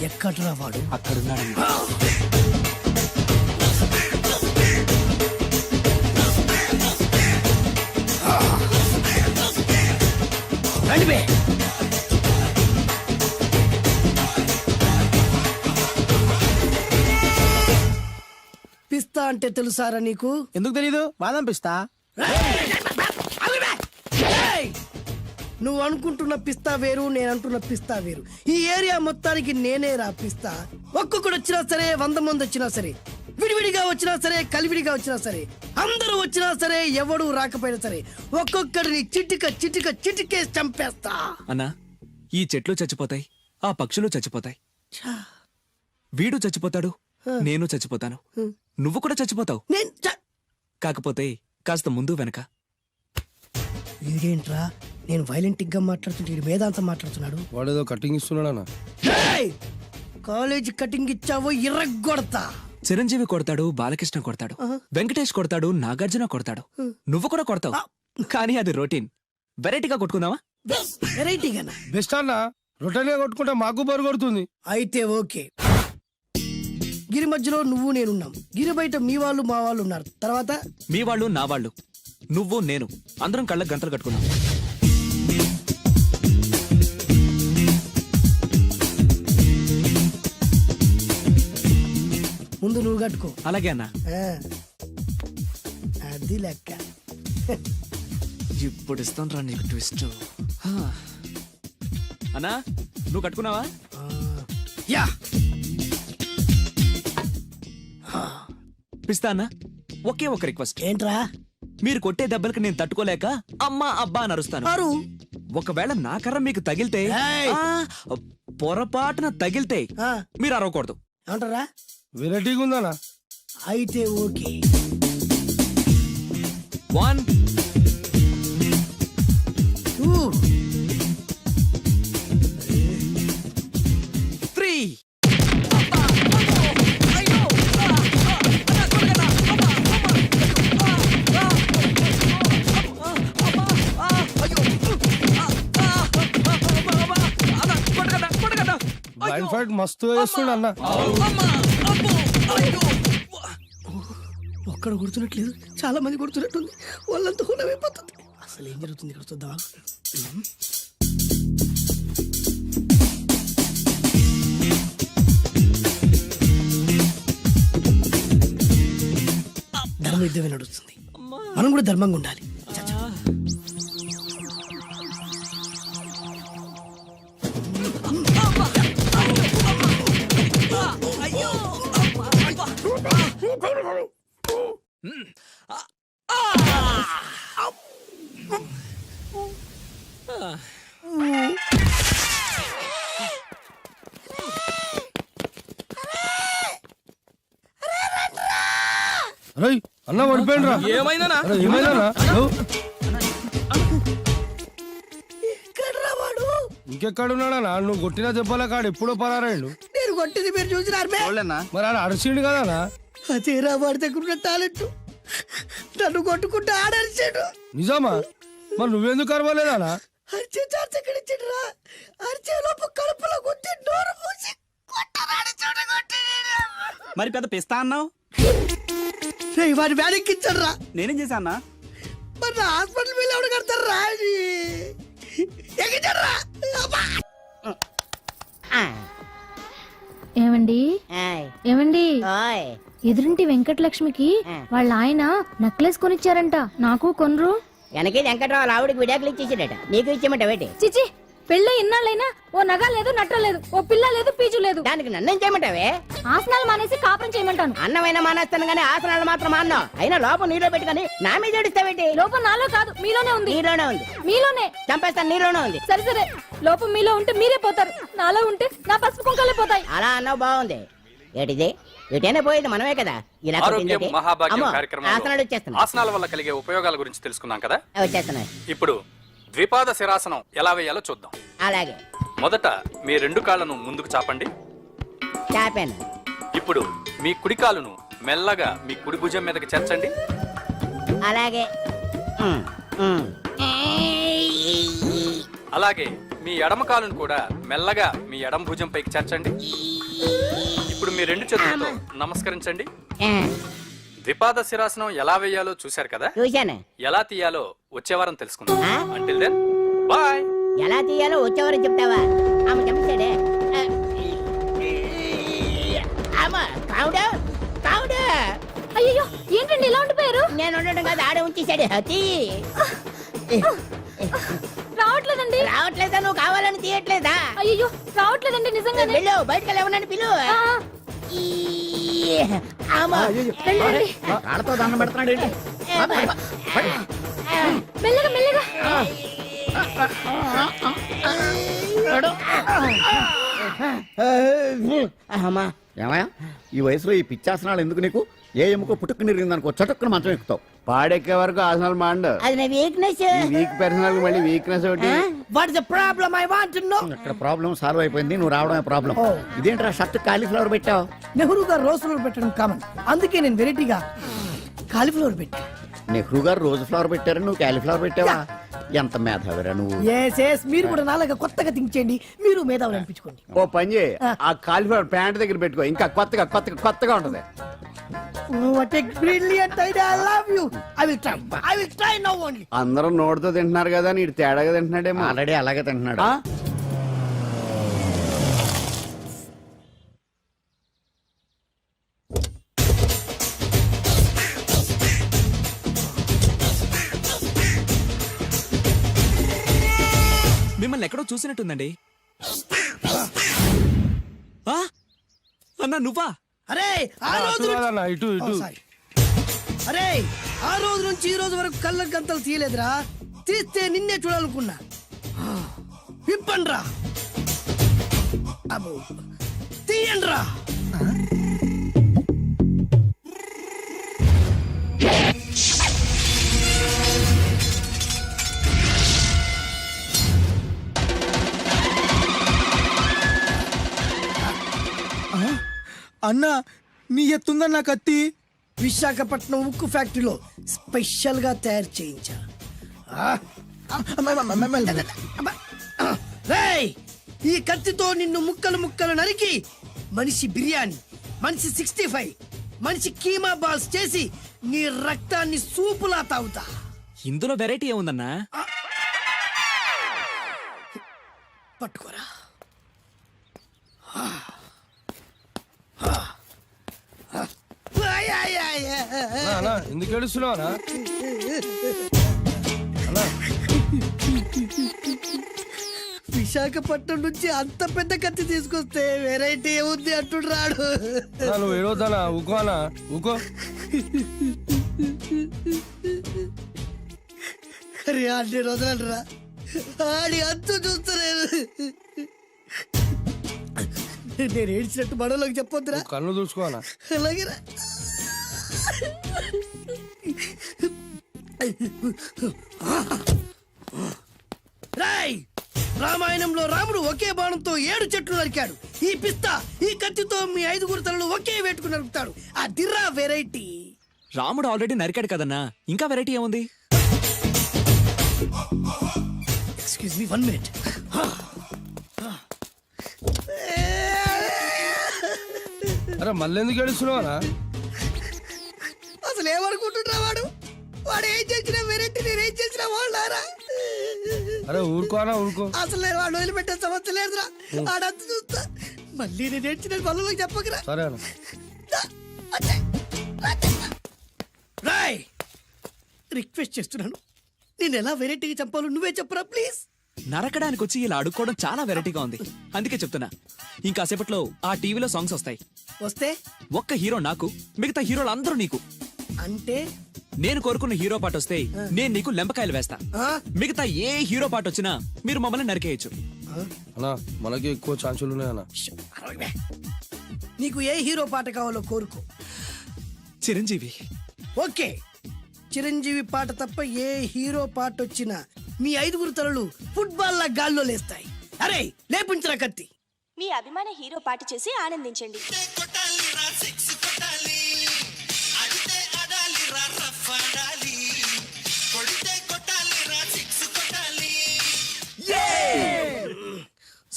ఎక్కడ్రా వాడు? అక్కడున్నాడు. రండి బే. పిస్తా అంటే తెలుసారా నీకు? ఎందుకు తెలీదు? బాదం పిస్తా. నువ్వు అనుకుంటున్న పిస్తా వేరు, నేను అంటున్న పిస్తా వేరు. ఈ ఏరియా మొత్తానికి నేనే రా పిస్తా. ఒక్కొక్కడు వచ్చినా సరే, 100 మంది వచ్చినా సరే, విడివిడిగా వచ్చినా సరే, కలివిడిగా వచ్చినా సరే, అందరూ వచ్చినా సరే, ఎవడు రాకపోయినా సరే, ఒక్కొక్కడిని చిటికేసి చంపేస్తా. అన్నా, ఈ చెట్లు చచ్చిపోతాయి, ఆ పక్షులు చచ్చిపోతాయి, వీడు చచ్చిపోతాడు, నేను చచ్చిపోతాను, నువ్వు కూడా చచ్చిపోతావు. కాకపోతే కాస్త ముందు వెనక. వీడేంట్రా నేను వైలెంటిక్ గా మాట్లాడుతుంటే వేదాంతం మాట్లాడుతున్నాడు. వాడేదో కటింగ్ ఇస్తున్నాడా? కాలేజ్ కటింగ్ ఇచ్చావో ఇర్రగొడతా. చిరంజీవి కొడతాడు, బాలకృష్ణ కొడతాడు, వెంకటేష్ కొడతాడు, నాగార్జున కొడతాడు, నువ్వు కూడా కొడతావు. కానీ అది రొటీన్. వెరైటీగా కొట్టుకుందావా? వెరైటీగానా? బెస్ట్ అన్న. రొటన్ గా కొట్టుకుంటే మాకు బరు కొడుతుంది. అయితే ఓకే. గిరి మధ్యలో నువ్వు నేనున్నాం. గిరి బయట మీ వాళ్ళు మా వాళ్ళు ఉన్నారు. తర్వాత మీ వాళ్ళు నా వాళ్ళు, నువ్వు నేను, అందరం కళ్ళకు గంతలు కట్టుకున్నాం. ముందు నువ్వు కట్టుకో. అలాగే అన్నా. అది లెక్క. ఇప్పుడు ఇస్తాను రా నీకు ట్విస్ట్. అన్నా, నువ్వు కట్టుకున్నావా? యా. పిస్తా అన్నా, ఒకే ఒక రిక్వెస్ట్. ఏంట్రా? మీరు కొట్టే దెబ్బలకి నేను తట్టుకోలేక అమ్మా అబ్బా అని అరుస్తాను. ఒకవేళ నా కర్ర మీకు తగిలితే, పొరపాటున తగిలితే మీరు అరవకూడదు. ఏమంటారా? వెరైటీగా ఉందనా? అయితే ఓకే. 1 2 3. లైన్ ఫైట్ మస్తు వేస్తుండ అన్న. ఒక్కడు గుర్తున్నట్లేదు, చాలా మంది గుర్తున్నట్టుంది. వాళ్ళంతా హులమైపోతుంది. అసలు ఏం జరుగుతుంది ఇక్కడ చూద్దామా? ధర్మ యుద్ధమే నడుస్తుంది. మనం కూడా ధర్మంగా ఉండాలి. అన్న పడిపోయినరా? ఏమైందనా? ఏమైందనా? ఇంకెక్కడున్నాడా? నువ్వు కొట్టినా చెప్పాలా? కాడు ఎప్పుడో పరారాడు. నేను కొట్టింది మీరు చూసినారు. మరి ఆడ అరిసిండు కదనా? అదేరా వాడి దగ్గర ఉన్న టాలెంట్. నన్ను కొట్టుకుంటూ ఆడరిచాడు. నిజమా? మరి నువ్వెందుకు అరవలేదానా? అరిచే ఛాన్స్ ఎక్కడిచ్చాడురా? అరిచే లోపు కడుపులో కొట్టి నోరు మూసి కొట్టరాడు చోట కొట్టి. మరి పెద్ద పిస్తా అన్నావు? వాడి వ్యాధికిచ్చాడు రా. నేనేం చేశా అన్నా? మరి హాస్పిటల్ వెళ్ళి ఎవడు కడతారు రా? ఎక్కించాడు. ఏమండి ఏమండి, ఎదురింటి వెంకటలక్ష్మికి వాళ్ళ ఆయన నెక్లెస్ కొనిచ్చారంట. నాకు కొనరు? వెనకే వెంకట్రావు ఆవిడకి విడాకులు ఇచ్చేసాడట. నీకు ఇచ్చేమంట వేటి? చిచి, పెళ్ళ ఇన్నాళ్ళైనా ఓ నగ లేదు, నట్ట లేదు, ఓ పిల్ల లేదు, పీచు లేదు. దానికి నన్నేం చేయమంటావే? ఆసనాలు మానేసి కాపురం చేయమంటాను. అన్నమైనా మానేస్తాను గానీ ఆసనాలు మాత్రం మాన్నా. అయినా లోపం నీలో పెట్టుకుని నా మీద ఏడుస్తావేటి? లోపం నాలో కాదు, మీలోనే ఉంది. నీలోనే ఉంది. మీలోనే. చంపేస్తాను, నీలోనే ఉంది. సరే సరే, లోపం మీలో ఉంటే మీరే పోతారు, నాలో ఉంటే నా పసుపు కుంకాలే పోతాయి. అలా అన్నావు, బాగుంది. ఏటిది? ఎటైనా పోయేది మనమే కదా. ఇలా ఆసనాలు వచ్చేస్తున్నాయి. ఆసనాల వల్ల కలిగే ఉపయోగాల గురించి తెలుసుకున్నాం కదా. వచ్చేస్తున్నాయి. ఇప్పుడు ద్విపాద శిరాసనం ఎలా వేయాలో చూద్దాం. అలాగే. మొదట మీ 2 కాళ్ళను ముందుకు చాపండి. చాపాను. ఇప్పుడు మీ కుడి కాలును మెల్లగా మీ కుడి భుజం మీదకి చేర్చండి. అలాగే. అలాగే మీ ఎడమ కాలును కూడా మెల్లగా మీ ఎడమ భుజం పైకి చేర్చండి. ఇప్పుడు మీ రెండు చేతులతో నమస్కరించండి. ఆ, ద్విపాద శిరాసనం ఎలా వేయాలో చూశారు కదా, చూశాను. ఎలా తీయాలో వచ్చే వారం తెలుసుకుందాం. ఆ? Until then bye. ఎలా తీయాలో వచ్చేవారు చెప్తావా? ఆమె చెప్తాడే. కావుడు అయ్యో ఏంటండి ఇలా ఉండిపోయారు? నేను ఉండడం కాదు, ఆడే ఉంచేశాడు. తీ. రావట్లేదండి. రావట్లేదా? నువ్వు కావాలని తీయట్లేదా? అయ్యో రావట్లేదండి నిజంగానే. వెళ్ళు, బయటకు వెళ్ళవనని పిలు. ఆ, వెళ్ళండి. కాళ్ళతో దండం పెడుతున్నాడు ఏంటి? మెల్లగా మెల్లగా. అమ్మా, ఏమయ్యా ఈ వయసులో ఈ పిచ్చాసనాలు ఎందుకు నీకు? ఏ ఎముకో పుట్టుకు నిరిగిందనుకో చటుక్కున మంచం ఎక్కుతావు. పాడెక్కే వరకు ఆసనాలు మాండు. అది నా వీక్నెస్. వీక్ పర్సనల్ మళ్ళీ వీక్నెస్ ఒకటి. What is the problem I want to know. ఇక్కడ ప్రాబ్లం సాల్వ్ అయిపోయింది, నువ్వు రావడమే ప్రాబ్లం. ఇదేంట్రా షర్ట్ కాలీఫ్లవర్ పెట్టావు? నెహ్రూ గారు రోజ్ ఫ్లవర్ పెట్టడం కామన్, అందుకే నేను వెరైటీగా కాలీఫ్లవర్ పెట్టా. నెహ్రూ గారు రోజు ఫ్లవర్ పెట్టారు, నువ్వు కాలీఫ్లవర్ పెట్టావా? ఎంత మేధావిరా నువ్వు. మీరు కూడా నాలాగా కొత్తగా థింక్ చేయండి, మీరు మేధావులు అనిపించుకోండి. ఓ పని చేయి, ఆ కాలిఫ్లవర్ ప్యాంట్ దగ్గర పెట్టుకో, ఇంకా కొత్తగా ఉంటది. What a brilliant idea, I love you. I will try now only. అందరూ నోటితో తింటున్నారు కదా, నీడు తేడాగా తింటున్నాడేమో. ఆల్రెడీ అలాగే తింటున్నాడు. ఆ? మిమ్మల్ని ఎక్కడో చూసినట్టుందండి. ఆ? అన్నా నువ్వా? అరే ఆ రోజు కాదన్నా, ఇటు ఇటు. అరే ఆ రోజు నుంచి ఈ రోజు వరకు కళ్ళ గంతలు తీయలేదురా, తీస్తే నిన్నే చూడాలనుకున్నా. విప్పండ్రా, అబ్బో తీయండ్రా. అన్నా నీ ఎత్తుందన్నా కత్తి. విశాఖపట్నం ఉక్కు ఫ్యాక్టరీలో స్పెషల్ గా తయారు చేయించా. రేయ్, ఈ కత్తితో నిన్ను ముక్కలు ముక్కలు నరికి మనిషి బిర్యానీ, మనిషి 65, మనిషి కీమా బాల్స్ చేసి నీ రక్తాన్ని సూపులా తాగుతా. ఇందులో వెరైటీ ఏముందన్నా? పట్టుకోరా. అన్నా ఎందుకు ఏడుస్తున్నావా? విశాఖపట్నం నుంచి అంత పెద్ద కత్తి తీసుకొస్తే వెరైటీ ఏముంది అంటుడు రాడు. నువ్వు ఏడవద్దానా? ఊకో అన్నా, ఊకో. అరే అన్ని రోజులరా, ఆడి అంతు చూస్తలేదు. నేను ఏడ్చినట్టు మనలోకి చెప్పొద్దురా. కళ్ళు చూసుకోనా? అలాగేరా. రాయ్, రామాయణంలో రాముడు ఒకే బాణంతో 7 చెట్లు నరికాడు. ఈ పిస్తా ఈ కత్తితో మీ 5 తలలు ఒకే వేటుకు నరుకుతాడు. ఆ దిర్రా వెరైటీ. రాముడు ఆల్రెడీ నరికాడు కదన్నా, ఇంకా వెరైటీ ఏముంది? Excuse me 1 minute. అరే మళ్ళీ ఎందుకు ఏడుస్తున్నావా? అసలు ఏమనుకుంటున్నా వాడు? వాడు ఏం చేసినా వెరైటీ, నేనేం చేసినా వాళ్ళారా? అరే ఊరుకో అన్నా, ఊరుకో. అసలు నేను వాడు వదిలిపెట్టే సమస్య లేదురా. ఆడంత చూస్తా. మళ్ళీ నేను ఏడ్చిన పనులకు చెప్పకరా. సరే అన్న. రాయ్, రిక్వెస్ట్ చేస్తున్నాను, నేను ఎలా వెరైటీగా చంపాలో నువ్వే చెప్పరా ప్లీజ్. నరకడానికి వచ్చి ఇలా అడుక్కోవడం చాలా వెరైటీగా ఉంది, అందుకే చెప్తున్నా. ఇంకాసేపట్లో ఆ టీవీలో సాంగ్స్ వస్తాయి. వస్తే ఒక్క హీరో నాకు, మిగతా హీరోలు అందరూ నీకు. అంటే నేను కోరుకున్న హీరో పాట వస్తే నేను నీకు లెంపకాయలు వేస్తా. ఆ? మిగతా ఏ హీరో పాట వచ్చినా మీరు మమ్మల్ని నరికేయచ్చు. అన్నా మనకి ఎక్కువ ఛాన్సులు ఉన్నాయన్నా. అరవై. నీకు ఏ హీరో పాట కావాలో కోరుకో. చిరంజీవి. ఓకే, చిరంజీవి పాట తప్ప ఏ హీరో పాట వచ్చినా మీ 5 తలలు ఫుట్బాల్ లా గాల్లో లేస్తాయి. అరే లేపించరా కత్తి. మీ అభిమాన హీరో పాట చేసి ఆనందించండి.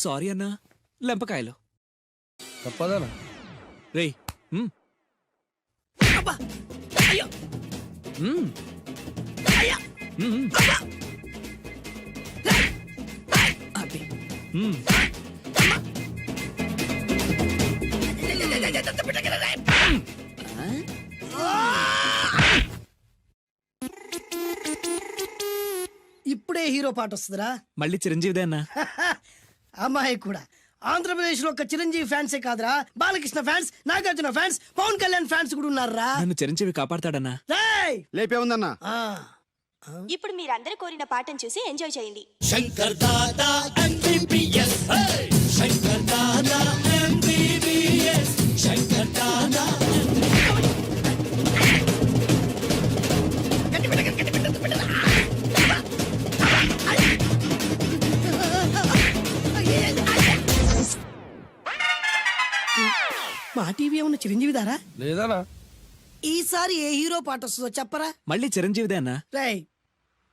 సారీ అన్నా, లెంపకాయలు. తప్పదనా? రేయ్ మ్. అబ్బా! అయ్యో! మ్. అయ్యా! మ్. అబ్బా! అది. మ్. ఇప్పుడే హీరో పాట వస్తుందిరా. మళ్ళీ చిరంజీవిదే అన్నా. అమ్మాయి కూడా ఆంధ్రప్రదేశ్ లో ఒక చిరంజీవి ఫ్యాన్సే కాదురా, Balakrishna fans, Nagarjuna fans, Pawan Kalyan fans కూడా ఉన్నారా. నన్ను చిరంజీవి కాపాడతాడన్నా. రేయ్! లేపే ఉందన్నా. ఆ, ఇప్పుడు మీరందరూ కోరిన పాటను చూసి ఎంజాయ్ చేయండి. మా టీవీ ఏమన్నా చిరంజీవి దారా? లేదనా? ఈసారి ఏ హీరో పాట వస్తుందో చెప్పరా. మళ్ళీ చిరంజీవిదే అన్నా. రేయ్,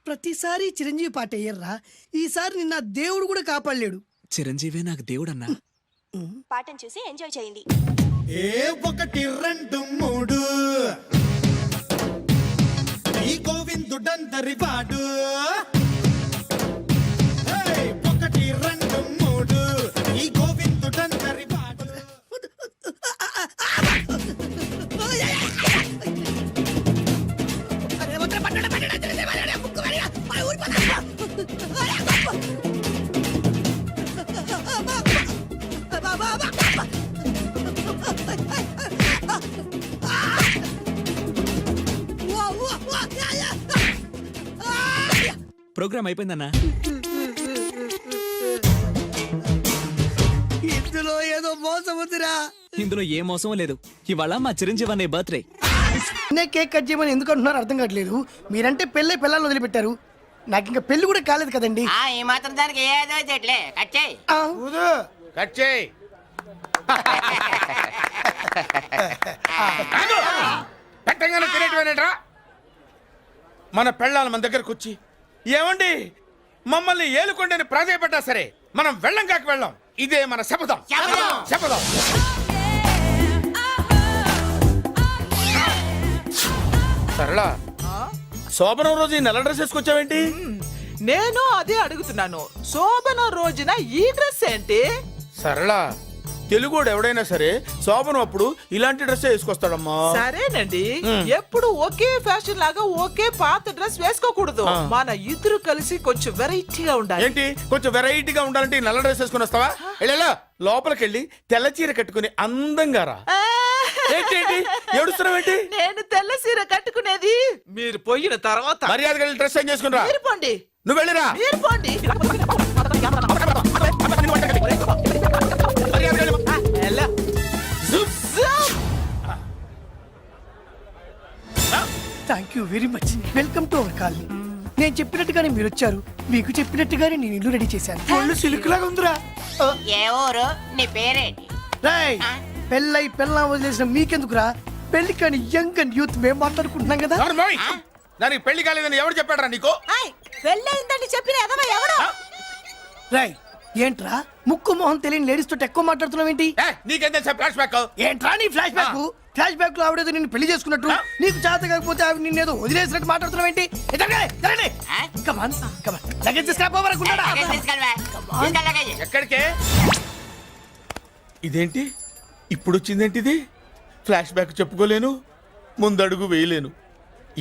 ప్రతిసారి చిరంజీవి పాట వేయర్రా. ఈసారి నిన్న దేవుడు కూడా కాపాడలేడు. చిరంజీవే నాకు దేవుడన్నా. పాటను చూసి ఎంజాయ్ చేయండి. ఏ 1 2 3 ఈ గోవిందుడందరి వాడు. 1 2 3 ఈ గోవిందుడందరి వాడు. ప్రోగ్రామ్ అయిపోయిందన్నా. ఇందులో ఏదో మోసం ఉందిరా. ఇందులో ఏ మోసం లేదు. ఇవాళ మా చిరంజీవి అనే బర్త్డే. నేను కేక్ కట్ చేయమని ఎందుకు అంటున్నారు అర్థం కావట్లేదు. మీరంటే పెళ్ళై పిల్లల్ని వదిలిపెట్టారు, నాకు ఇంకా పెళ్లి కూడా కాలేదు కదండి. ఈ మాత్రం దానికి ఏదో చెట్లే కచ్చే. ఆ, కట్ చేయి. పెట్టగానే తినేటివేనేట్రా? మన పెళ్ళాలి మన దగ్గరకు వచ్చి ఏమండి మమ్మల్ని ఏలుకొండని ప్రాధాయపడ్డా సరే మనం వెళ్ళం కాక వెళ్ళం. ఇదే మన శపథం. శపథం. సరళా, శోభనం రోజు ఈ నల్ల డ్రెస్ వేసుకొచ్చావేంటి? నేను అదే అడుగుతున్నాను. శోభన రోజున ఈ డ్రెస్ ఏంటి? సరళా, తెలుగుడు ఎవడైనా సరే శోభనం అప్పుడు ఇలాంటి డ్రెస్ వేసుకొస్తాడమ్మా. సరేనండి, ఎప్పుడు ఒకే ఫ్యాషన్ లాగా ఒకే పాత డ్రెస్ వేసుకోకూడదు. మన ఇద్దరు కలిసి కొంచెం వెరైటీగా ఉండాలి. ఏంటి కొంచెం వెరైటీగా ఉండాలంటే ఈ నల్ల డ్రెస్ వేసుకుని వస్తావా? వెళ్ళా లోపలికి వెళ్ళి తెల్ల చీర కట్టుకుని అందంగా రా. ఏంటి ఏడుస్తున్నావేంటి? నేను తెల్ల సీర కట్టుకునేది మీరు పోయిన తర్వాత. మర్యాదగా వెళ్ళి డ్రెస్ చేంజ్ చేసుకుని రా. మీరు పోండి. నువ్వు వెళ్ళిరా. మీరు పోండి. మర్యాదగా వెళ్ళు. ఎలా? Thank you very much. Welcome to our colony. నేను చెప్పినట్టుగానే మీరు వచ్చారు, మీకు చెప్పినట్టుగానే నేను ఇల్లు రెడీ చేశాను. ఒళ్ళు సిల్క్ లాగా ఉందిరా. ఏ ఊరు? నీ పేరేంటి? రేయ్, పెళ్ళై పెళ్ళం వదిలేసిన మీకెందుకురా? పెళ్లి కాని యంగ్ అండ్ యూత్ మేము మాట్లాడుకుంటున్నాం కదా. ఎవరు మోయ్? దానికి పెళ్లి కాలేదని ఎవరు చెప్పాడరా నీకు? పెళ్ళయిందని చెప్పిన ఎదవ ఎవడు? రాయ్, ఏంట్రా ముక్కు మొహం తెలియని లేడీస్ తోటి ఎక్కువ మాట్లాడుతున్నావు ఏంటి? నీకేం తెలుసా ఫ్లాష్ బ్యాక్? ఏంట్రా నీ ఫ్లాష్ బ్యాక్? ఫ్లాష్ బ్యాక్ లో ఆవిడేదో నిన్ను పెళ్లి చేసుకున్నట్టు, నీకు చేత కాకపోతే ఆవిడ నిన్నేదో వదిలేసినట్టు మాట్లాడుతున్నావు ఏంటి? ఎక్కడికే? ఇదేంటి ఇప్పుడు వచ్చిందేంటి? ఇది ఫ్లాష్ బ్యాక్ చెప్పుకోలేను, ముందడుగు వేయలేను.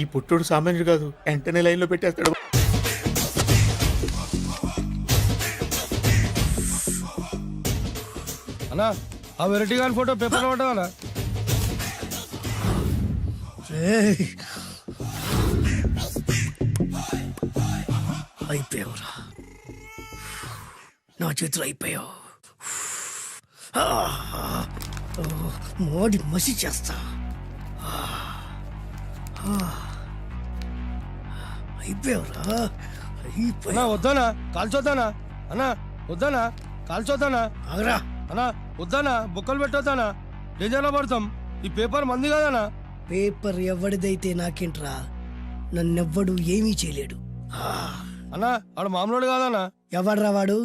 ఈ పుట్టుడు సామాన్యుడు కాదు, వెంటనే లైన్ లో పెట్టేస్తాడు. అన్నా ఆ వెరైటీ గారి ఫోటో పేపర్ పడ్డా? అయిపోయావురా, నా చేతులు అయిపోయావు. మోడి మసి చేస్తా. అయిపోయావురా, అన్నా వద్దానా? కాల్చొద్దానా? అన్నా వద్దానా? కాల్చొద్దానా? ఆగరా. అన్నా వద్దానా? బుక్కలు పెట్టొద్దానా? డేంజర్లో పడతాం. ఈ పేపర్ మంది కదనా? పేపర్ ఎవడిదైతే నాకేంట్రా, నన్నెవ్వడు ఏమీ చేయలేడు. అన్నా ఆడు మామూలు కాదనా? ఎవడ్రా వాడు?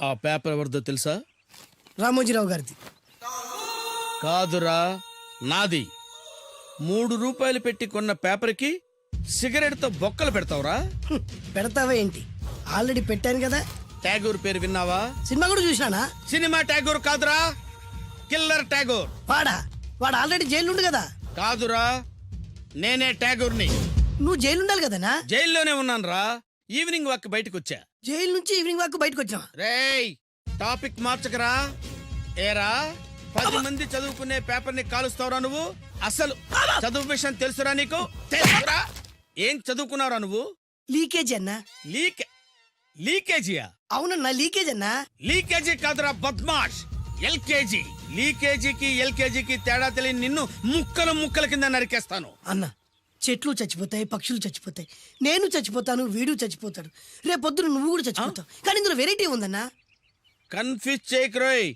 ఆ పేపర్ ఎవరిదో తెలుసా? రామోజీరావు గారిది. కాదురా, నాది. 3 రూపాయలు పెట్టి కొన్న పేపర్కి సిగరెట్తో బొక్కలు పెడతావురా? పెడతావా ఏంటి? ఆల్రెడీ పెట్టాను కదా. ట్యాగూర్ పేరు విన్నావా? సినిమా కూడా చూసినానా? సినిమా ట్యాగూర్ కాదురా, కిల్లర్ ట్యాగూర్. వాడు ఆల్రెడీ జైలు కదా. కాదురా, నేనే ట్యాగూర్ని. నువ్వు జైలు ఉండాలి కదనా? జైల్లోనే ఉన్నాను రా. ఈవినింగ్ వాక్ బయటకు వచ్చా. జైలు నుంచి ఈవినింగ్ వాక్ బయటకు వచ్చావా? రేయ్, టాపిక్ మార్చకరా. ఏరా, 10 మంది చదువుకునే పేపర్ ని కాలుస్తావురా నువ్వు? అసలు చదువు విషయం తెలుసురా నీకు? తెలుసురా? ఏం చదువుకున్నావురా నువ్వు? లీకేజీ అన్నా. లీకేజీయా? అవునన్నా, లీకేజ్ అన్నా. లీకేజీ కాదురా బద్మాష్, ఎల్కేజీ. లీకేజీకి ఎల్కేజీకి తేడా తెలియని నిన్ను ముక్కలు ముక్కల కింద నరికేస్తాను. అన్నా, చెట్లు చచ్చిపోతాయి, పక్షులు చచ్చిపోతాయి, నేను చచ్చిపోతాను, వీడు చచ్చిపోతాడు, రేపొద్దున నువ్వు కూడా చచ్చిపోతావు. కానీ ఇందులో వెరైటీ ఉందన్నా. కన్ఫ్యూజ్ చేయకురోయ్,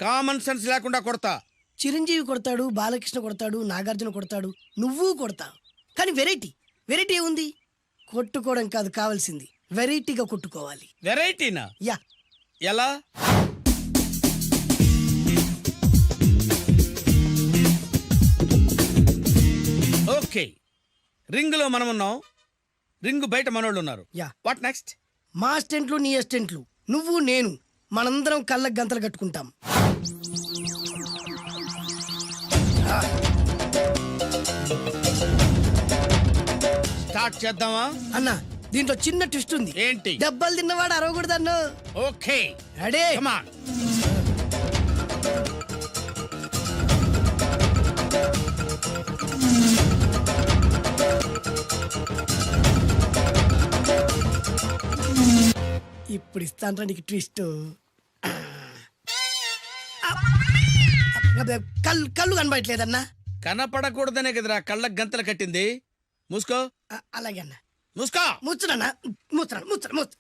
కామన్ సెన్స్ లేకుండా కొడతా. చిరంజీవి కొడతాడు, బాలకృష్ణ కొడతాడు, నాగార్జున కొడతాడు, నువ్వు కొడతావు. కానీ వెరైటీ ఉంది. కొట్టుకోవడం కాదు కావాల్సింది, వెరైటీగా కొట్టుకోవాలి. వెరైటీనా? యా. ఎలా? ఓకే, రింగ్ లో మనం ఉన్నాం, రింగ్ బయట మనోళ్ళు ఉన్నారు. యా. What next? మా అసిస్టెంట్లు, నీ అసిస్టెంట్లు, నువ్వు నేను, మనందరం కళ్ళకు గంతలు కట్టుకుంటాం. స్టార్ట్ చేద్దామా? అన్నా, దీంట్లో చిన్న ట్విస్ట్ ఉంది. ఏంటి? దెబ్బలు తిన్నవాడు అరవకూడదన్ను. Okay, ready? Come on. ఇప్పుడు ఇస్తాను నీకు ట్విస్ట్. కళ్ళు కనబడట్లేదన్నా. కనపడకూడదనే కదరా కళ్ళకు గంతలు కట్టింది. మూసుకో. అలాగే అన్న. మూసుకో. ముచ్చునన్నా, ముచ్చు.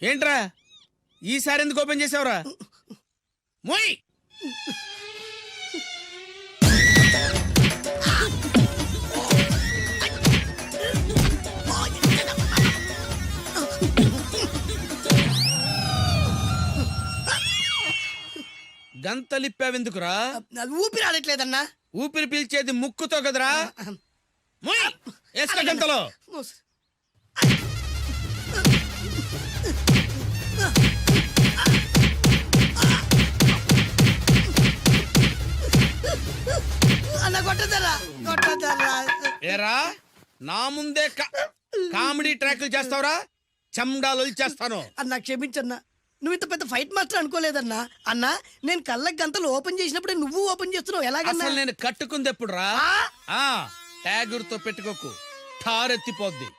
ఏంట్రా ఈసారి ఎందుకు ఓపెన్ చేసావురా? మోయ్. గంతలిప్పావెందుకురా? ఊపిరి ఆడట్లేదన్నా. ఊపిరి పీల్చేది ముక్కుతో కదరా. మోయ్, వేసుకో గంతలో. అన్న కొట్టదరా. ఏరా, నా ముందే కామెడీ ట్రాక్లు చేస్తావురా? చెమ్డాలు చేస్తాను. అన్నా క్షమించన్నా, నువ్వు ఇంత పెద్ద ఫైట్ మాస్టర్ అనుకోలేదన్నా. అన్నా, నేను కళ్ళకి గంతలు ఓపెన్ చేసినప్పుడే నువ్వు ఓపెన్ చేస్తున్నావు. ఎలాగన్నా? అసలు నేను కట్టుకుంది ఎప్పుడు రా? ట్యాగూర్తో పెట్టుకోకు, ఠారెత్తిపోద్ది.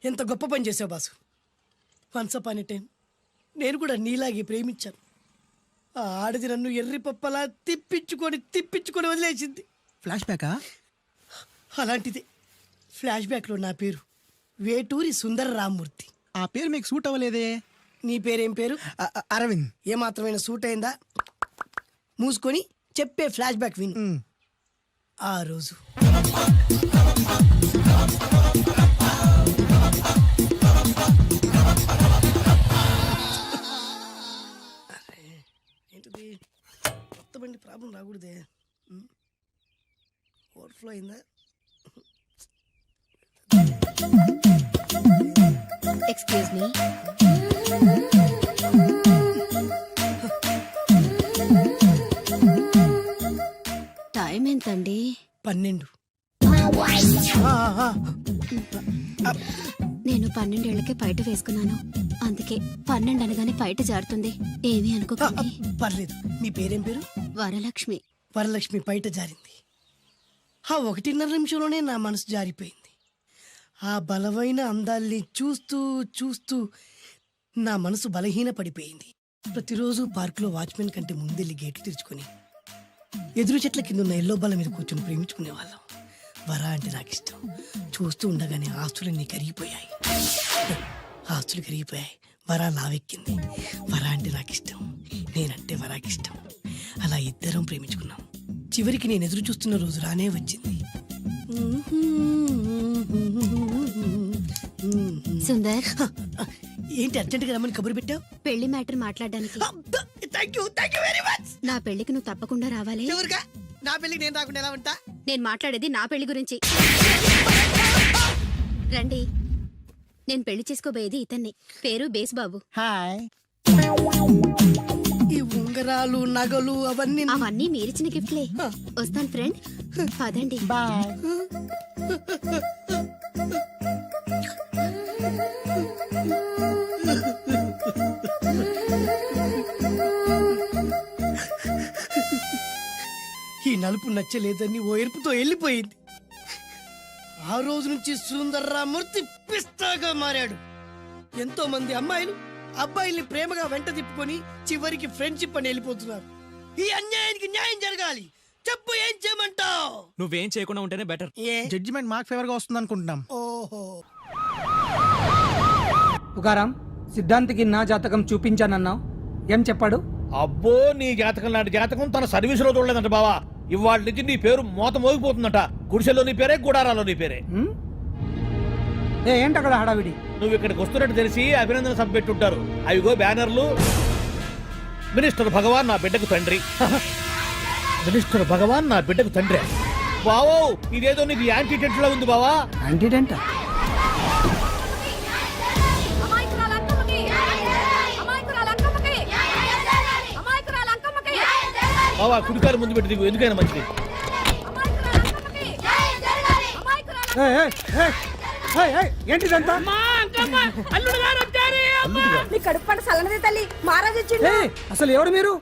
ఎంత గొప్ప పని చేసావు boss. Once upon a time నేను కూడా నీలాగే ప్రేమించాను. ఆ ఆడది నన్ను ఎర్రి పప్పలా తిప్పించుకొని వదిలేసింది. ఫ్లాష్ బ్యాకా? అలాంటిదే. ఫ్లాష్ బ్యాక్లో నా పేరు వేటూరి సుందర రామ్మూర్తి. ఆ పేరు మీకు సూట్ అవ్వలేదే. నీ పేరేం పేరు? అరవింద్. ఏమాత్రమైన సూట్ అయిందా? మూసుకొని చెప్పే ఫ్లాష్ బ్యాక్ విను. ఆ రోజు ఏంటిది? కొత్త బండి ప్రాబ్లం రాకూడదే. ఓవర్ఫ్లో అయిందా? Excuse me. టైం ఎంతండి? 12. నేను 12 ఏళ్లకే పైట వేసుకున్నాను. అందుకే 12 అనగానే పైట జారుతుంది. ఏమీ అనుకోకండి. పర్లేదు. మీ పేరేం పేరు? వరలక్ష్మి. వరలక్ష్మి పైట జారింది. ఆ 1.5 నిమిషంలోనే నా మనసు జారిపోయింది. ఆ బలమైన అందాల్ని చూస్తూ చూస్తూ నా మనసు బలహీన పడిపోయింది. ప్రతిరోజు పార్కులో వాచ్మెన్ కంటే ముందెళ్ళి గేట్లు తెరుచుకొని ఎదురు చెట్ల కింద ఉన్న ఎల్లో బాల మీద కూర్చొని ప్రేమించుకునే వాళ్ళం. వరా అంటే నాకు ఇష్టం. చూస్తూ ఉండగానే ఆస్తులన్నీ కరిగిపోయాయి. ఆస్తులు కరిగిపోయాయి. వరా లావెక్కింది. వరా అంటే నాకు ఇష్టం. నేనంటే వరాకి ఇష్టం. అలా ఇద్దరం ప్రేమించుకున్నాం. చివరికి నేను ఎదురు చూస్తున్న రోజు రానే వచ్చింది. సుందర్, ఏంటి అర్జెంట్గా రమ్మని కబురు పెట్టావు? పెళ్లి మ్యాటర్ మాట్లాడడానికి. Thank you very much. నా పెళ్లికి నువ్వు తప్పకుండా రావాలి. ఎవరుగా? నా పెళ్లికి నేను రాకుండా ఎలా ఉంటా? నేను మాట్లాడేది నా పెళ్లి గురించి. రండి. నేను పెళ్లి చేసుకోబోయేది ఇతన్ని. పేరు బేస్బాబు. హాయ్. ఈ ఉంగరాలు నగలు అవన్నీ అవన్నీ మీరిచ్చిన గిఫ్ట్లే. వస్తాను ఫ్రెండ్. పదండి. బాయ్. ఈ నలుపు నచ్చలేదని ఓ ఎరుపుతో వెళ్ళిపోయింది. ఆ రోజు నుంచి సుందర్రామూర్తి పిస్తాగా మారాడు. ఎంతో మంది అమ్మాయిలు అబ్బాయిల్ని ప్రేమగా వెంట తిప్పుకొని చివరికి ఫ్రెండ్షిప్ అని వెళ్ళిపోతున్నారు. ఈ అన్యాయానికి న్యాయం జరగాలి. చెప్పు, ఏం చేయమంటావు? నువ్వేం చేయకుండా ఉంటేనే బెటర్. జడ్జిమెంట్ మాకు ఫేవర్ గా వస్తుంది అనుకుంటున్నాం. ఓహో, తుకారాం, సిద్ధాంతికి నా జాతకం చూపించానన్నావు, ఏం చెప్పాడు? అబ్బో, నీ జాతకం లాంటి జాతకం తన సర్వీసులో చూడలేదంట బావా. ఇవాళ నుంచి నీ పేరు మోత మోగిపోతుందట. గుడిసెలో నీ పేరే, గుడారాలో నీ పేరే. ఏంటి అక్కడ హడావిడి? నువ్వు ఇక్కడికి వస్తున్నట్టు తెలిసి అభినందన సభ పెట్టుంటారు. అవిగో బ్యానర్లు. మినిస్టర్ భగవాన్ నా బిడ్డకు తండ్రి. మినిస్టర్ భగవాన్ నా బిడ్డకు తండ్రి. బావో, ఇదేదో నీకు యాంటీటెంట్ లో ఉంది బావా. యాంటీడెంట్? బావా, కుడికారు ముందు పెట్టి దిగు, ఎందుకైనా మంచిది. ఏంటిదంతా? అసలు ఎవరు మీరు?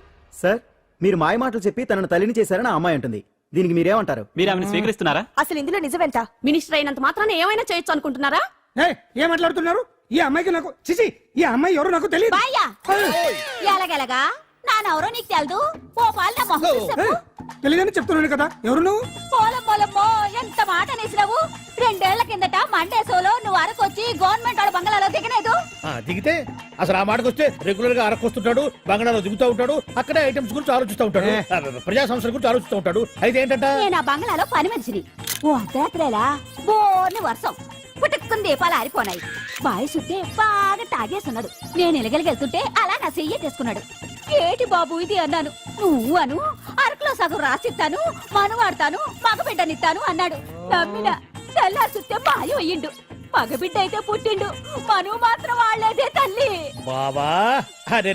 సార్, మీరు మాయ మాటలు చెప్పి తనను తల్లిని చేశారని ఆ అమ్మాయి అంటుంది. దీనికి మీరేమంటారు? మీరు ఆమెను స్వీకరిస్తున్నారా? అసలు ఇందులో నిజమేంట? మినిస్టర్ అయినంత మాత్రాన ఏమైనా చేయొచ్చు అనుకుంటున్నారా? ఏం మాట్లాడుతున్నారు? ఈ అమ్మాయికి నాకు చిచి, ఈ అమ్మాయి ఎవరు నాకు తెలియదు. ఎలాగెలగా నానెవరో నీకు తెలదు. ఓ పాల మొహం చెప్పు. తెలియదని చెప్తున్నాను కదా. ఎవరు నువ్వు? పోలమ్మో, ఎంత మాట అనేసినావు. 2 ఏళ్ల కిందట మండే సోలో నువ్వు అరకొచ్చి గవర్నమెంట్ వాళ్ళ బంగ్లాలో దిగలేదు. దిగితే అసలు ఆ మాటకు వస్తే రెగ్యులర్ గా అరకొస్తుంటాడు, బంగాళాలో దిగుతూ ఉంటాడు, అక్కడే ఐటమ్స్ గురించి ఆలోచిస్తూ ఉంటాడు, ప్రజా సంస్థల గురించి ఆలోచిస్తూ ఉంటాడు. అయితే ఏంటంట, నేను ఆ బంగ్లాలో పని మనిషిని. ఓ అర్ధరాత్రేలా బోర్ని వర్షం పుట్టుకుని దీపాలు ఆరిపోనాయి. బాయ్ చుట్టే బాగా తాగేస్తున్నాడు. నేను ఎలగలిగెళ్తుంటే అలా నా చెయ్యి తీసుకున్నాడు. ఏటి బాబు ఇది అన్నాను. నువ్వు అను, అరకులో సగం రాసిస్తాను, మనువాడతాను, మగబిడ్డనిస్తాను అన్నాడు. నమ్మిన. తెల్లారి చూస్తే మాయం అయ్యిండు. మగబిడ్డ అయితే పుట్టిండు, మనువు మాత్రం వాళ్ళేదే తల్లి. బాబా, అరే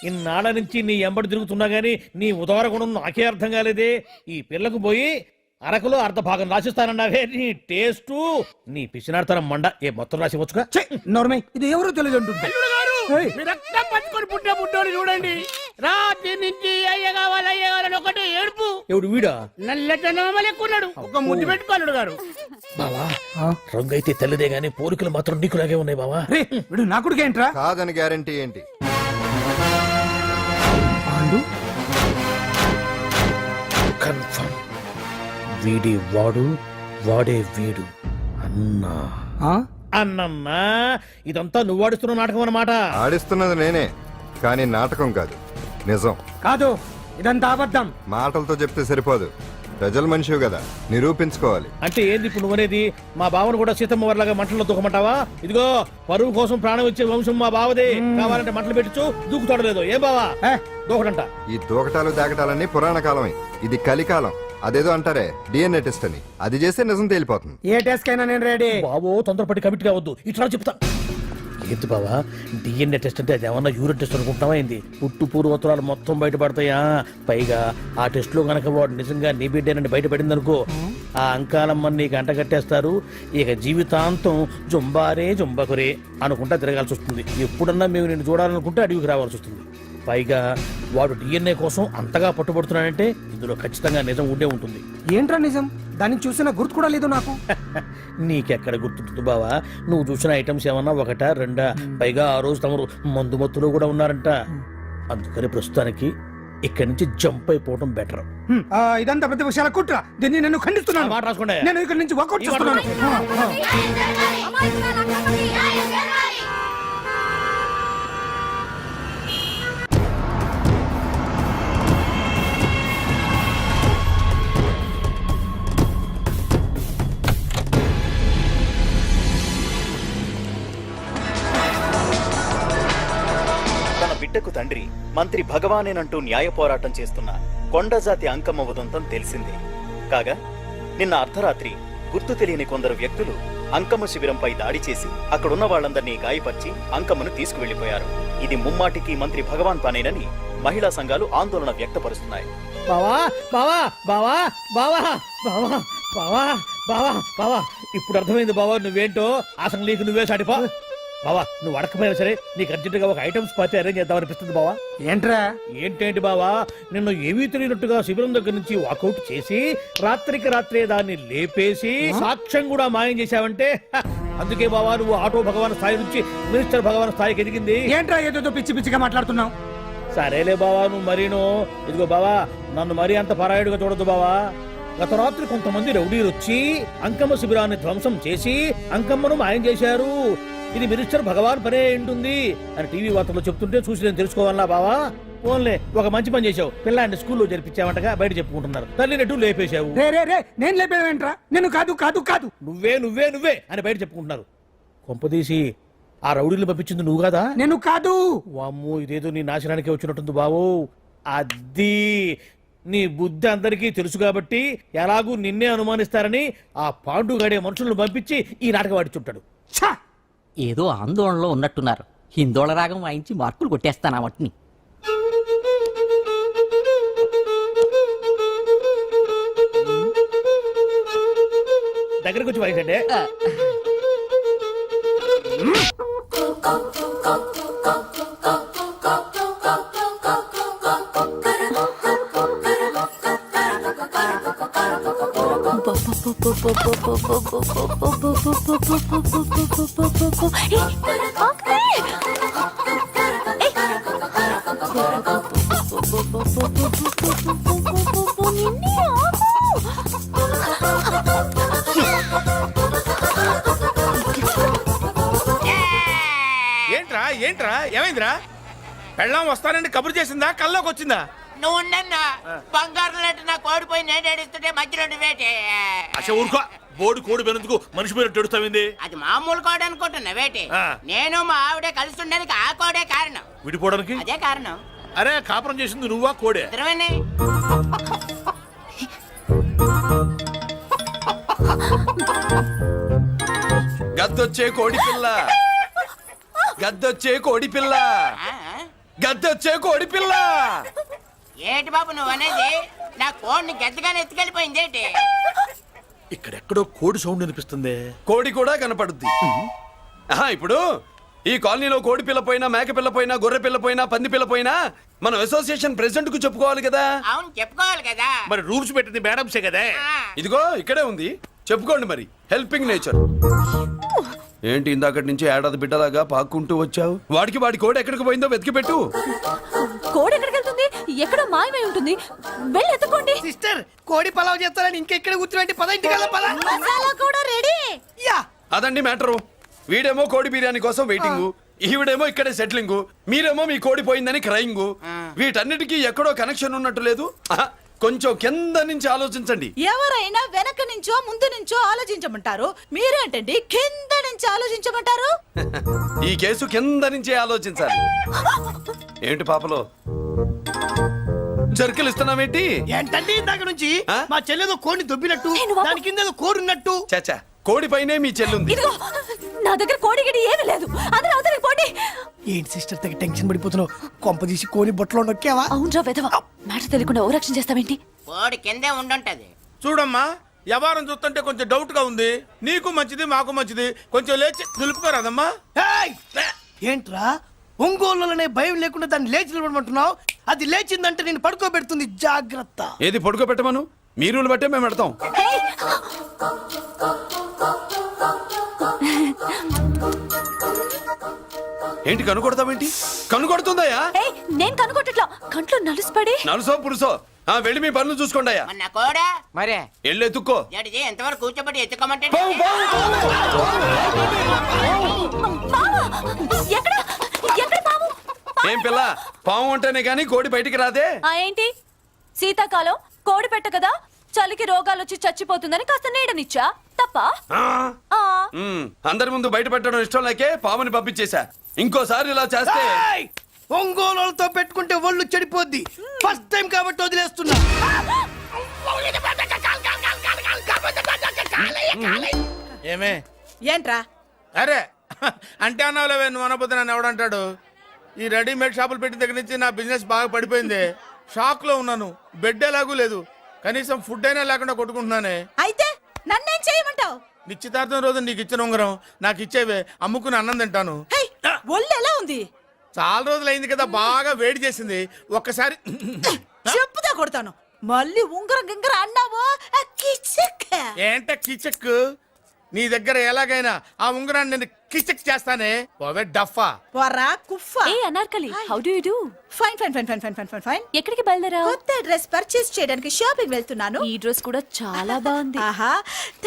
ఇన్నాళ్ళ నుంచి నీ ఎంబడి తిరుగుతున్నా గానీ నీ ఉదార గుణం నాకే అర్థం కాలేదే. ఈ పిల్లకు పోయి అరకులో అర్ధ భాగం రాసిస్తానన్నావే. నీ టేస్టు, నీ పిచ్చినాడతనం మండ. ఏ మొత్తం రాసి వచ్చుగా. నోర్మై, ఇది ఎవరు తెలియదు అంటుంది. పట్టుకొని పుట్టే పుట్టోని చూడండి. రాత్రి నుంచి అయ్య కావాలని ఒకటి ఏడుపు. ఎవడు వీడా? నల్లెక్కున్నాడు. ఒక ముద్దు పెట్టుకోలేడు గారు. బావా, రంగు అయితే తెల్లదే గానీ పోలికలు మాత్రం నీకులాగే ఉన్నాయి బావా. వీడు నా కొడుకు ఏంట్రా? కాదని గ్యారంటీ ఏంటి? కన్ఫర్మ్. వీడి వాడు, వాడే వీడు. అన్నా అన్నమ్మా, ఇదంతా నువ్వు ఆడిస్తున్న నాటకం అన్నమాట. ఆడిస్తున్నది నేనే, కానీ నాటకం కాదు, నిజం. కాదు, ఇదంతా అబద్ధం. మాటలతో చెప్తే సరిపోదు, ప్రజల మనిషివి కదా, నిరూపించుకోవాలి. అంటే ఏంది ఇప్పుడు నువ్వనేది? మా బావను కూడా సీతమ్మ వారిలాగా మంటల్లో దూకమంటావా? ఇదిగో, పరువు కోసం ప్రాణం ఇచ్చే వంశం మా బావదే. కావాలంటే మంటలు పెట్టచ్చు, దూకుతాడు లేదు. ఏం బావా దూకడంట? ఈ దూకటాలు దాకటాలన్నీ పురాణ కాలమే, ఇది కలికాలం. అదేదో అంటారే డిఎన్ఏ టెస్ట్ అని, అది చేస్తే నిజం తేలిపోతుంది. ఏ టెస్ట్ కైనా నేను రెడీ. బాబో, తొందరపడి కమిట్ కావద్దు, ఇట్లా చెప్తా. ఏంటి బావా, డిఎన్ఏ టెస్ట్ అంటే అది ఏమన్నా యూరిన్ టెస్ట్ అనుకుంటున్నావా ఏంది? పుట్టు పూర్వోత్తరాలు మొత్తం బయటపడతాయా? పైగా ఆ టెస్ట్ లో గనక వాడు నిజంగా నీ బిడ్డేనని బయటపడింది అనుకో, ఆ అంకాలమ్మని నీకు అంటగట్టేస్తారు. ఇక జీవితాంతం జుంబారే జుంబకురే అనుకుంటా తిరగాల్సి వస్తుంది. ఎప్పుడన్నా మేము నిన్ను చూడాలనుకుంటే అడవికి రావాల్సి వస్తుంది. పైగా వాడు DNA కోసం అంతగా పట్టుబడుతున్నాడంటే ఇందులో ఖచ్చితంగా నిజం ఉండే ఉంటుంది. ఏంట్రా నిజం? దాన్ని చూసిన గుర్తు కూడా లేదు నాకు. నీకెక్కడ గుర్తుంటుంది బావా? నువ్వు చూసిన ఐటమ్స్ ఏమన్నా ఒకటా రెండా? పైగా ఆ రోజు తమరు మందు మత్తులో కూడా ఉన్నారంట. అందుకని ప్రస్తుతానికి ఇక్కడి నుంచి జంప్ అయిపోవడం బెటర్. ఇదంతా పెద్ద విషయాల కుట్ర. దీన్ని నేను ఖండిస్తున్నాను. మాట రాసుకోండి. నేను ఇక్కడ నుంచి వర్కౌట్ చేస్తున్నాను. తన బిడ్డకు తండ్రి మంత్రి భగవానేనంటూ న్యాయ పోరాటం చేస్తున్న కొండజాతి అంకమ్మ ఉదంతం తెలిసిందే. కాగా నిన్న అర్ధరాత్రి గుర్తు తెలియని కొందరు వ్యక్తులు అంకమ్మ శిబిరంపై దాడి చేసి అక్కడున్న వాళ్ళందరినీ గాయపరిచి అంకమ్మను తీసుకువెళ్లిపోయారు. ఇది ముమ్మాటికి మంత్రి భగవాన్ పనేనని మహిళా సంఘాలు ఆందోళన వ్యక్తపరుస్తున్నాయి. బావా బావా బావా బావా బావా బావా బావా బావా ఇప్పుడు అర్థమైంది బావా నువ్వేంటో. అసలు నీకు నువ్వే సాటిపా. బావా నువ్వు అడకపోయినా సరే నీకు అర్జెంటుగా ఒక ఐటమ్స్ పార్టీ అరేంజ్ చేద్దామనిపిస్తుంది బావా. ఏంట్రా? ఏంటేంటి బావా, నిన్ను ఏమీ తెలియనట్టుగా శిబిరం దగ్గర నుంచి వాకౌట్ చేసి రాత్రికి రాత్రే దాన్ని లేపేసి సాక్ష్యం కూడా మాయం చేశావంటే అందుకే బావా నువ్వు ఆటో భగవాన్ స్థాయి నుంచి మినిస్టర్ భగవాన్ స్థాయికి ఎదిగింది. ఏంట్రా ఏదో పిచ్చి పిచ్చిగా మాట్లాడుతున్నావు? సరేలే బావా నువ్వు మరీను. ఇదిగో బావా నన్ను మరీ అంత పరాయుడుగా చూడద్దు బావా. గత రాత్రి కొంతమంది రౌడీలు వచ్చి అంకమ్మ శిబిరాన్ని ధ్వంసం చేసి అంకమ్మను మాయం చేశారు. ఇది మినిస్టర్ భగవాన్ పనే ఉంటుంది అని టీవీ వార్తల్లో చెప్తుంటే చూసి నేను తెలుసుకోవాలా బావా. ఓన్లే ఒక మంచి పని చేశావు. పిల్లాన్ని స్కూల్లో జరిపించావంటగా బయట చెప్పుకుంటున్నారు. తల్లినట్టు లేపేశావు. నేను లేపేవేంట్రా? నేను కాదు కాదు కాదు నువ్వే నువ్వే నువ్వే అని బయట చెప్పుకుంటున్నారు. కొంపదీసి ఆ రౌడీలు పంపించింది నువ్వు కాదా? నేను కాదు. వామ్మో ఇదేదో నీ నాశనానికి వచ్చినట్టుంది బావు. అది నీ బుద్ధి అందరికీ తెలుసు కాబట్టి ఎలాగూ నిన్నే అనుమానిస్తారని ఆ పాండుగాడే మనుషులను పంపించి ఈ నాటకం ఆడిచుంటాడు. ఏదో ఆందోళనలో ఉన్నట్టున్నారు. హిందోళ రాగం వాయించి మార్కులు కొట్టేస్తాను ఆ మట్టిని. దగ్గరకు వచ్చి వాయించండి. ఏంట్రా ఏంట్రా ఏమైందిరా? పెళ్ళాం వస్తానండి కబురు చేసిందా? కల్లోకి వచ్చిందా? నువ్వు బంగారం లాంటి నా కోడిపోయి నేడేడిస్తుంటే మధ్యలో వేటే. అసలు ఊరుకో. బోర్డు కోడి పెనందుకు మనిషి మీద తెడుస్తావింది. అది మామూలు కోడి అనుకుంటున్నా వేటే. నేను మా ఆవిడే కలిసి ఉండడానికి ఆ కోడే కారణం. విడిపోవడానికి అదే కారణం. అరే కాపురం చేసింది నువ్వా కోడే? ఇద్దరమేనే. గద్దొచ్చే కోడి పిల్ల, గద్దొచ్చే కోడి పిల్ల, గద్దొచ్చే కోడి పిల్ల. ఏటి బాబు నువ్వు అనేది? నా కోడిని గద్దగానే ఎత్తుకెళ్ళిపోయింది ఏంటి? ఇక్కడెక్కడో కోడి సౌండ్ అనిపిస్తుంది. కోడి కూడా కనపడుద్ది. ఇప్పుడు ఈ కాలనీలో కోడి పిల్ల పోయినా, మేక పిల్ల పోయినా, గొర్రె పిల్ల పోయినా, పంది పిల్ల పోయినా మనం అసోసియేషన్ ప్రెసిడెంట్ కు చెప్పుకోవాలి కదా. అవును చెప్పుకోవాలి కదా. మరి రూల్స్ పెట్టింది మేడమ్సే కదా. ఇదిగో ఇక్కడే ఉంది, చెప్పుకోండి మరి. Helping nature. ఏంటి ఇందాకటి నుంచి ఏడాది బిడ్డలాగా పాక్కుంటూ వచ్చావు? వాడికి వాడి కోడి ఎక్కడికి పోయిందో వెతికి పెట్టు. కోడి ఎక్కడికి వెళ్తుంది? ఎక్కడో మాయమై ఉంటుంది. వెళ్ళి ఎత్తుకోండి. సిస్టర్ కోడి పలావ్ చేస్తారని ఇంకెక్కడ కూర్చోండి. 10 పద. మసాలా కూడా రెడీ. యా అదండి మ్యాటరు. వీడేమో కోడి బిర్యానీ కోసం వెయిటింగ్, ఈవిడేమో ఇక్కడే సెటిలింగ్, మీరేమో మీ కోడి పోయిందని క్రయింగ్. వీటన్నిటికీ ఎక్కడో కనెక్షన్ ఉన్నట్టు లేదు. కొంచెం కింద నుంచి ఆలోచించండి. ఎవరైనా వెనక నుంచో ముందు నుంచో ఆలోచించమంటారు. మీరేంటండి కింద నుంచి ఆలోచించమంటారు? ఈ కేసు కింద నుంచే ఆలోచించాలి. ఏంటి పాపలో జర్కిలు ఇస్తున్నావేంటి? ఏంటంటే ఇందాక నుంచి మా చెల్లెదో కోడిని దొబ్బినట్టు, దాని కింద కోడి ఉన్నట్టు. చచ్చా, కోడి పైనే మీ చెల్లుంది. ఇదిగో నా దగ్గర కోడి గిడి ఏమీ లేదు. అందరూ అవతలికి పోండి. ఏంటి సిస్టర్ తగ్గ టెన్షన్ పడిపోతున్నావు? కొంప తీసి కోని బొట్టలో నొక్కావా? అవునరా వెధవ. మ్యాటర్ తెలియకుండా ఓ రక్షణ చేస్తావేంటి? కోడి కిందే ఉండుంటది. చూడమ్మా, వ్యవహారం చూస్తుంటే కొంచెం డౌట్ గా ఉంది. నీకు మంచిది మాకు మంచిది, కొంచెం లేచి నిలుపుకోరాదమ్మా. ఏయ్! ఏంట్రా ఒంగోలులోనే భయం లేకుండా దాన్ని లేచి నిలబడమంటున్నావు? అది లేచిందంటే నేను పడుకోబెడుతుంది, జాగ్రత్త. ఏది పడుకోబెట్టమను, మీ రూల్ బట్టే మేము పెడతాం. ఏంటి కనుకొడతావేంటి? కనుకొడుతుందయ్యా? నేను కనుగొట్టట్లా, కంట్లో నలుసుపడి. నలుసో పురుసో వెళ్ళి మీ పనులు చూసుకోండి అయ్యా. మరే వెళ్ళి ఎత్తుక్కో. ఎంతవరకు కూర్చోబెట్టి ఎత్తుకోమంటే ఎక్కడ ఎక్కడ పాము? ఏం పిల్ల, పాము ఉంటేనే గాని కోడి బయటికి రాదే. ఏంటి శీతాకాలం కోడి పెట్ట కదా, చలికి రోగాలు వచ్చి చచ్చిపోతుందని కాస్త నీడనిచ్చా, తప్ప? అందరి ముందు బయట పెట్టడం ఇష్టం లేకే పాముని పంపించేశా. ఇంకోసారి ఇలా చేస్తే ఏయ్! ఒంగోలులతో పెట్టుకుంటే ఒళ్ళు చెడిపోద్ది. ఫస్ట్ టైం కాబట్టి వదిలేస్తున్నా. ఏమే ఏంట్రా? అరే అంటే అన్నావులేవే, నువ్వు అనబోతే నన్ను ఎవడంటాడు. ఈ రెడీమేడ్ షాపులు పెట్టిన దగ్గర నుంచి నా బిజినెస్ బాగా పడిపోయింది. షాక్ లో ఉన్నాను, బెడ్ ఎలాగూ లేదు, కనీసం ఫుడ్ అయినా లేకుండా కొట్టుకుంటున్నానే. అయితే నన్నేం చేయమంటావు? నిశ్చితార్థం రోజు నీకు ఇచ్చిన ఉంగరం నాకు ఇచ్చేవే, అమ్ముకుని అన్నం తింటాను. ఒళ్ళు ఎలా ఉంది? చాలా రోజులు అయింది కదా, బాగా వేడి చేసింది. ఒక్కసారి చెప్పుదా కొడతాను. మళ్ళీ ఉంగరం గింగర అన్నావో ఏంట కిచక్, నీ దగ్గర ఎలాగైనా ఆ ఉంగరాన్ని నేను కిచక్ చేస్తానే. పోవే డఫా. వరా కుఫా. ఏ Anarkali, how do you do? Fine fine fine fine fine fine fine fine. ఎక్కడికి బయలుదేరావు? కొత్త డ్రెస్ పర్చేస్ చేయడానికి షాపింగ్ వెళ్తున్నాను. ఈ డ్రెస్ కూడా చాలా బాగుంది. ఆహా,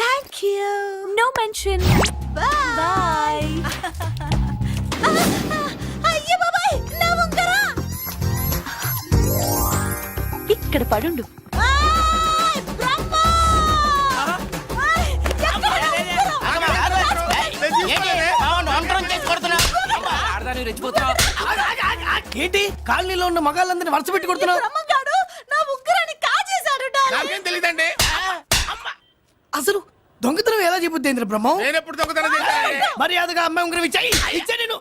thank you. No mention. Bye. అయ్యో బాబాయ్, నా ఉంగరా ఇక్కడ పడుండు. ఏంటి కాలనీలో ఉన్న మగాళ్ళందరినీ వరుస పెట్టి కొడుతున్నావు? బ్రహ్మంగాడు నా ఉంగరాన్ని కాజేశాడు. నాకేం తెలియదండి. అసలు దొంగతనం ఎలా చెబుద్ది బ్రహ్మం? నేను ఎప్పుడు దొంగతనం చేశాను? మర్యాదగా అమ్మాయి ఉంగరం ఇచ్చాయి. ఇచ్చా నేను.